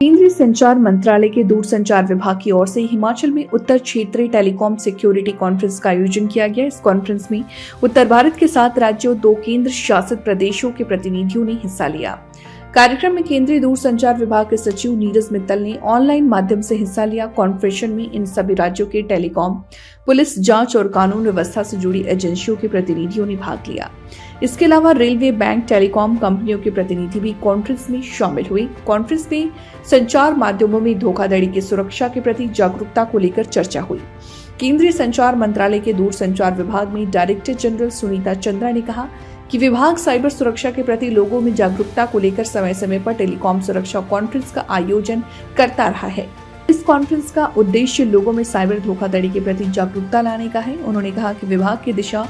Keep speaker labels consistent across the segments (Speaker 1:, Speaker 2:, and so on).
Speaker 1: केंद्रीय संचार मंत्रालय के दूरसंचार विभाग की ओर से हिमाचल में उत्तर क्षेत्रीय टेलीकॉम सिक्योरिटी कॉन्फ्रेंस का आयोजन किया गया। इस कॉन्फ्रेंस में उत्तर भारत के 7 राज्यों और 2 केंद्र शासित प्रदेशों के प्रतिनिधियों ने हिस्सा लिया। कार्यक्रम में केंद्रीय दूरसंचार विभाग के सचिव नीरज मित्तल ने ऑनलाइन माध्यम से हिस्सा लिया। कॉन्फ्रेंस में इन सभी राज्यों के टेलीकॉम, पुलिस, जांच और कानून व्यवस्था से जुड़ी एजेंसियों के प्रतिनिधियों ने भाग लिया। इसके अलावा रेलवे, बैंक, टेलीकॉम कंपनियों के प्रतिनिधि भी कॉन्फ्रेंस में शामिल हुए। कॉन्फ्रेंस में संचार माध्यमों में धोखाधड़ी की सुरक्षा के प्रति जागरूकता को लेकर चर्चा हुई। केंद्रीय संचार मंत्रालय के दूरसंचार विभाग में डायरेक्टर जनरल सुनीता चंद्रा ने कहा कि विभाग साइबर सुरक्षा के प्रति लोगों में जागरूकता को लेकर समय समय पर टेलीकॉम सुरक्षा कॉन्फ्रेंस का आयोजन करता रहा है। इस कॉन्फ्रेंस का उद्देश्य लोगों में साइबर धोखाधड़ी के प्रति जागरूकता लाने का है। उन्होंने कहा कि विभाग की दिशा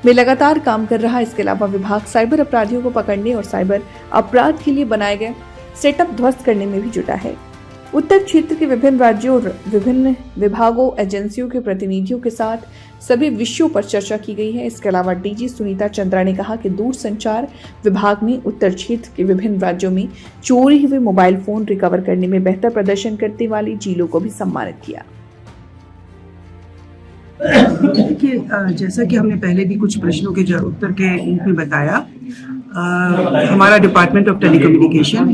Speaker 1: में लगातार काम कर रहा है। इसके अलावा विभाग साइबर अपराधियों को पकड़ने और साइबर अपराध के लिए बनाए गए सेटअप ध्वस्त करने में भी जुटा है। उत्तर क्षेत्र के विभिन्न राज्यों और विभिन्न विभागों, एजेंसियों के प्रतिनिधियों के साथ सभी विषयों पर चर्चा की गई है। इसके अलावा डीजी सुनीता चंद्रा ने कहा कि दूरसंचार विभाग ने उत्तर क्षेत्र के विभिन्न राज्यों में चोरी हुए मोबाइल फोन रिकवर करने में बेहतर प्रदर्शन करने वाली जिलों को भी सम्मानित किया।
Speaker 2: देखिए, जैसा कि हमने पहले भी कुछ प्रश्नों के उत्तर के रूप में बताया, हमारा डिपार्टमेंट ऑफ टेलीकम्युनिकेशन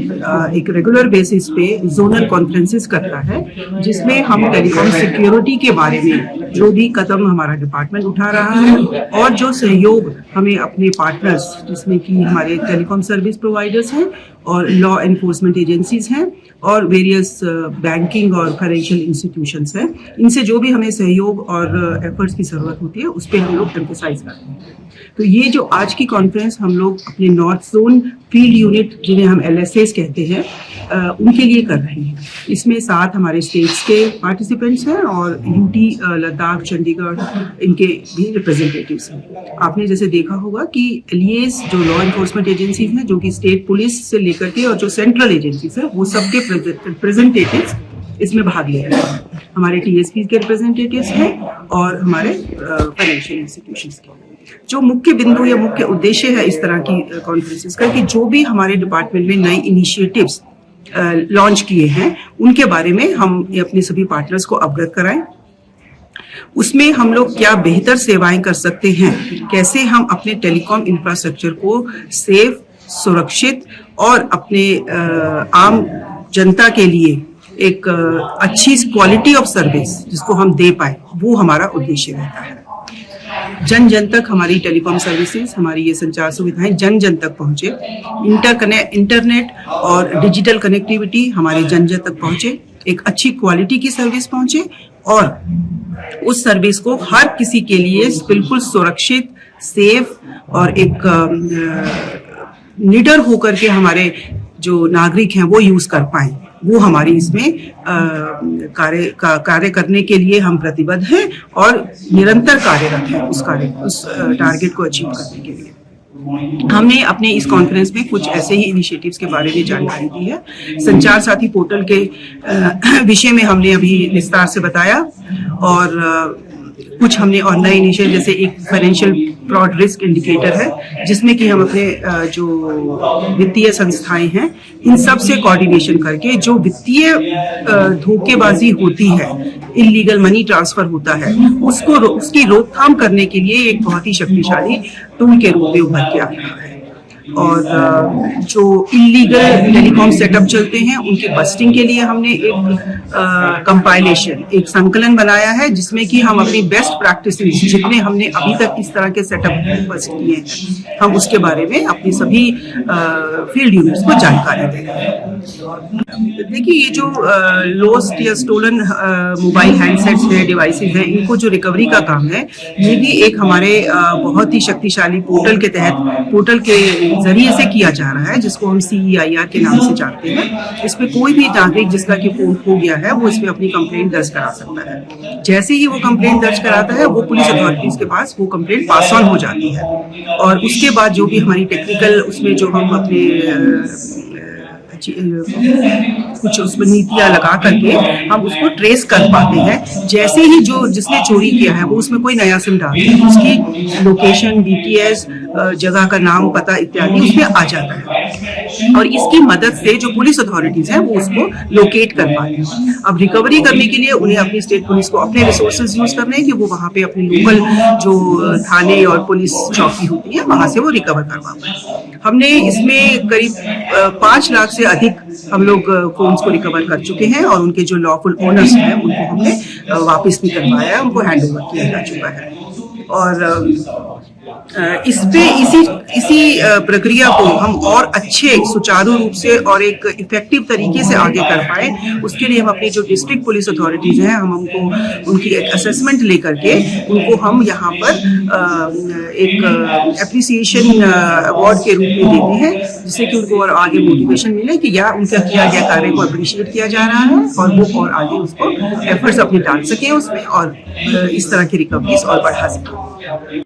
Speaker 2: एक रेगुलर बेसिस पे जोनल कॉन्फ्रेंसेस करता है, जिसमें हम टेलीकॉम सिक्योरिटी के बारे में जो भी कदम हमारा डिपार्टमेंट उठा रहा है और जो सहयोग हमें अपने पार्टनर्स, जिसमें कि हमारे टेलीकॉम सर्विस प्रोवाइडर्स हैं और लॉ एनफोर्समेंट एजेंसीज हैं और वेरियस बैंकिंग और फाइनेंशियल इंस्टीट्यूशंस हैं, इनसे जो भी हमें सहयोग और एफर्ट्स की जरूरत होती है उस पर हम लोग एम्फसाइज करते हैं। तो ये जो आज की कॉन्फ्रेंस हम लोग अपने नॉर्थ जोन फील्ड यूनिट, जिन्हें हम LSAs कहते हैं, उनके लिए कर रहे हैं। इसमें 7 हमारे स्टेट्स के पार्टिसिपेंट्स हैं और UT, लद्दाख, चंडीगढ़, इनके भी रिप्रेजेंटेटिव्स हैं। आपने जैसे देखा होगा कि LEAs जो लॉ एनफोर्समेंट एजेंसीज हैं, जो कि स्टेट पुलिस से लेकर के और जो सेंट्रल एजेंसीज हैं, वो सबके रिप्रेजेंटेटिव्स इसमें भाग ले रहे हैं। हमारे TSP के रिप्रेजेंटेटिव्स हैं और हमारे फाइनेंशियल इंस्टीट्यूशंस के। जो मुख्य बिंदु या मुख्य उद्देश्य है इस तरह की कॉन्फ्रेंसेस का, कि जो भी हमारे डिपार्टमेंट में नए इनिशिएटिव्स लॉन्च किए हैं उनके बारे में हम अपने सभी पार्टनर्स को अवगत कराएं। उसमें हम लोग क्या बेहतर सेवाएं कर सकते हैं, कैसे हम अपने टेलीकॉम इंफ्रास्ट्रक्चर को सेफ, सुरक्षित और अपने आम जनता के लिए एक अच्छी क्वालिटी ऑफ सर्विस जिसको हम दे पाए, वो हमारा उद्देश्य रहता है। जन जन तक हमारी टेलीकॉम सर्विसेज, हमारी ये संचार सुविधाएं जन जन तक पहुंचे, इंटरनेट और डिजिटल कनेक्टिविटी हमारे जन जन तक पहुंचे, एक अच्छी क्वालिटी की सर्विस पहुंचे और उस सर्विस को हर किसी के लिए बिल्कुल सुरक्षित, सेफ और एक निडर होकर के हमारे जो नागरिक हैं वो यूज कर पाए। वो हमारी इसमें कार्य करने के लिए हम प्रतिबद्ध हैं और निरंतर कार्यरत हैं उस टारगेट को अचीव करने के लिए। हमने अपने इस कॉन्फ्रेंस में कुछ ऐसे ही इनिशिएटिव्स के बारे में जानकारी दी है। संचार साथी पोर्टल के विषय में हमने अभी विस्तार से बताया और कुछ हमने ऑनलाइन इनिशिएटिव, जैसे एक फाइनेंशियल फ्रॉड रिस्क इंडिकेटर है, जिसमें कि हम अपने जो वित्तीय संस्थाएं हैं इन सब से कोऑर्डिनेशन करके जो वित्तीय धोखेबाजी होती है, इल्लीगल मनी ट्रांसफर होता है, उसकी रोकथाम करने के लिए एक बहुत ही शक्तिशाली टूल के रूप में उभर के आ रहा है। और जो इल्लीगल टेलीकॉम सेटअप चलते हैं उनके बस्टिंग के लिए हमने एक कंपाइलेशन, एक संकलन बनाया है, जिसमें कि हम अपनी बेस्ट प्रैक्टिसेस, जितने हमने अभी तक इस तरह के सेटअप बस्ट किए हैं, हम उसके बारे में अपनी सभी फील्ड यूनिट्स को जानकारी दे रहे हैं। देखिए, ये जो लॉस्ट या स्टोलन मोबाइल हैंडसेट्स हैं, डिवाइसेस हैं, इनको जो रिकवरी का काम है, ये भी एक हमारे बहुत ही शक्तिशाली पोर्टल के जरिए से किया जा रहा है, जिसको हम CEIR के नाम से जानते हैं। इसमें कोई भी नागरिक जिसका कि फोन खो गया है, वो इसमें अपनी कंप्लेंट दर्ज करा सकता है। जैसे ही वो कंप्लेंट दर्ज कराता है, वो पुलिस अथॉरिटीज के पास वो कंप्लेंट पास ऑन हो जाती है और उसके बाद जो भी हमारी टेक्निकल, उसमें जो हम अपने कुछ उसमें नीतियां लगा करके हम उसको ट्रेस कर पाते हैं। जैसे ही जो जिसने चोरी किया है वो उसमें कोई नया सिम डालते हैं, उसकी लोकेशन, DTS, जगह का नाम, पता इत्यादि उसमें आ जाता है और इसकी मदद से जो पुलिस अथॉरिटीज हैं वो उसको लोकेट कर पाते हैं। अब रिकवरी करने के लिए उन्हें अपनी स्टेट पुलिस को अपने रिसोर्सेज यूज करने हैं कि वो वहाँ पे अपनी लोकल जो थाने और पुलिस चौकी होती है वहाँ से वो रिकवर करवा पाए। हमने इसमें करीब 5 लाख से अधिक हम लोग फोन्स को रिकवर कर चुके हैं और उनके जो लॉफुल ओनर्स हैं उनको हमने वापस भी करवाया है, उनको हैंड ओवर किया जा चुका है। और इसी प्रक्रिया को हम और अच्छे सुचारू रूप से और एक इफेक्टिव तरीके से आगे कर पाए, उसके लिए हम अपनी जो डिस्ट्रिक्ट पुलिस अथॉरिटीज हैं हम उनको उनकी एक असेसमेंट लेकर के उनको हम यहाँ पर एक एप्रिसिएशन अवार्ड के रूप में देते हैं, जिससे कि उनको और आगे मोटिवेशन मिले कि या उनका किया गया कार्य को अप्रिशिएट किया जा रहा है और वो और आगे उसको एफर्ट्स अपने डाल सकें उसमें और इस तरह की रिकवरीज और बढ़ा सकें।